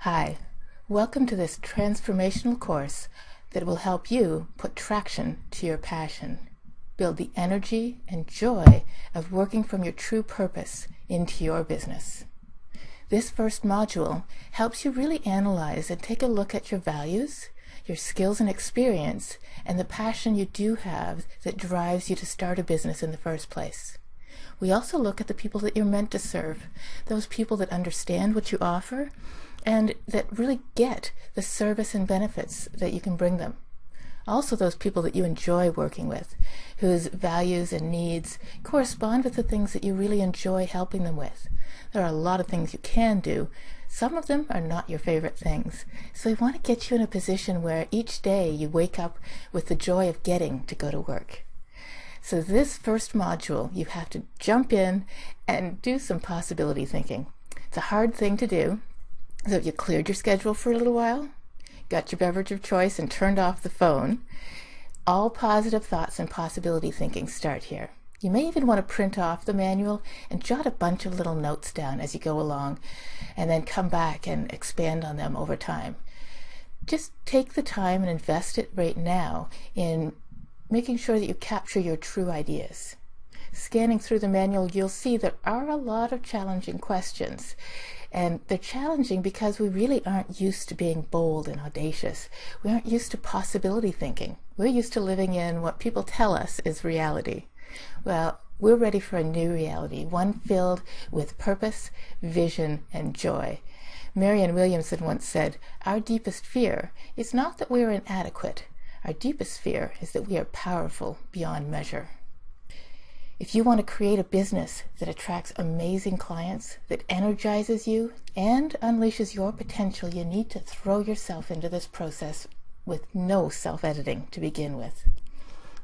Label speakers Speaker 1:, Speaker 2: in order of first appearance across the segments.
Speaker 1: Hi, welcome to this transformational course that will help you put traction to your passion, build the energy and joy of working from your true purpose into your business. This first module helps you really analyze and take a look at your values, your skills and experience, and the passion you do have that drives you to start a business in the first place. We also look at the people that you're meant to serve, those people that understand what you offer and that really get the service and benefits that you can bring them. Also those people that you enjoy working with, whose values and needs correspond with the things that you really enjoy helping them with. There are a lot of things you can do. Some of them are not your favorite things. So we want to get you in a position where each day you wake up with the joy of getting to go to work. So this first module, you have to jump in and do some possibility thinking. It's a hard thing to do. So if you cleared your schedule for a little while, got your beverage of choice and turned off the phone, all positive thoughts and possibility thinking start here. You may even want to print off the manual and jot a bunch of little notes down as you go along and then come back and expand on them over time. Just take the time and invest it right now in making sure that you capture your true ideas. Scanning through the manual, you'll see there are a lot of challenging questions. And they're challenging because we really aren't used to being bold and audacious. We aren't used to possibility thinking. We're used to living in what people tell us is reality. Well, we're ready for a new reality, one filled with purpose, vision, and joy. Marianne Williamson once said, "Our deepest fear is not that we are inadequate. Our deepest fear is that we are powerful beyond measure." If you want to create a business that attracts amazing clients, that energizes you and unleashes your potential, you need to throw yourself into this process with no self-editing to begin with.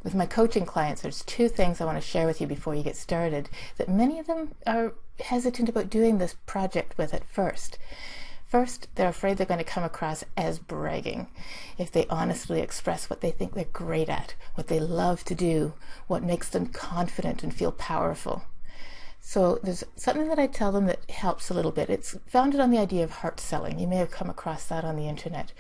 Speaker 1: With my coaching clients, there's two things I want to share with you before you get started that many of them are hesitant about doing this project with at first. First, they're afraid they're going to come across as bragging if they honestly express what they think they're great at, what they love to do, what makes them confident and feel powerful. So there's something that I tell them that helps a little bit. It's founded on the idea of heart selling. You may have come across that on the internet.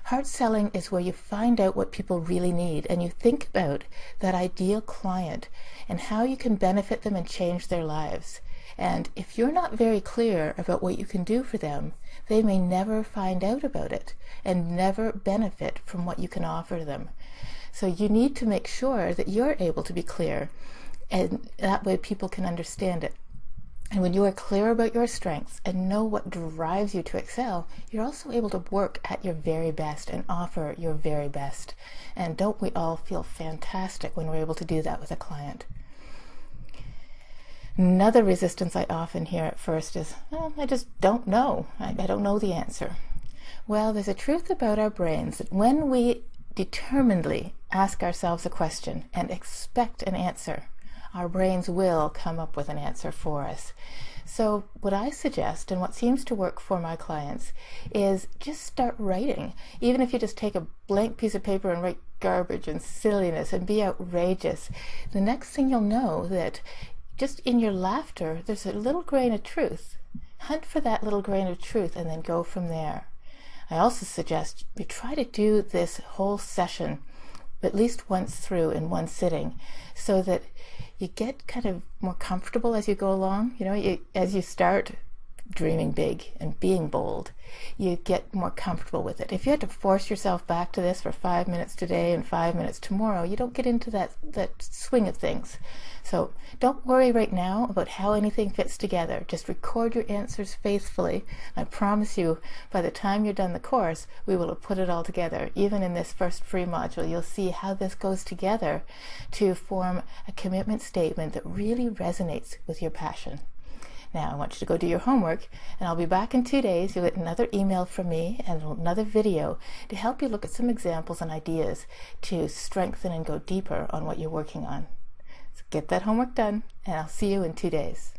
Speaker 1: Heart selling is where you find out what people really need and you think about that ideal client and how you can benefit them and change their lives. And if you're not very clear about what you can do for them, they may never find out about it and never benefit from what you can offer them. So you need to make sure that you're able to be clear, and that way people can understand it. And when you are clear about your strengths and know what drives you to excel, you're also able to work at your very best and offer your very best. And don't we all feel fantastic when we're able to do that with a client? Another resistance I often hear at first is, well, I just don't know. I don't know the answer. Well, there's a truth about our brains that when we determinedly ask ourselves a question and expect an answer, our brains will come up with an answer for us. So what I suggest, and what seems to work for my clients, is just start writing. Even if you just take a blank piece of paper and write garbage and silliness and be outrageous, the next thing you'll know that just in your laughter, there's a little grain of truth. Hunt for that little grain of truth and then go from there. I also suggest you try to do this whole session at least once through in one sitting so that you get kind of more comfortable as you go along. As you start dreaming big and being bold, you get more comfortable with it. If you had to force yourself back to this for 5 minutes today and 5 minutes tomorrow, you don't get into that swing of things. So don't worry right now about how anything fits together. Just record your answers faithfully. I promise you, by the time you're done the course, we will have put it all together. Even in this first free module, you'll see how this goes together to form a commitment statement that really resonates with your passion. Now, I want you to go do your homework, and I'll be back in 2 days. You'll get another email from me and another video to help you look at some examples and ideas to strengthen and go deeper on what you're working on. So get that homework done, and I'll see you in 2 days.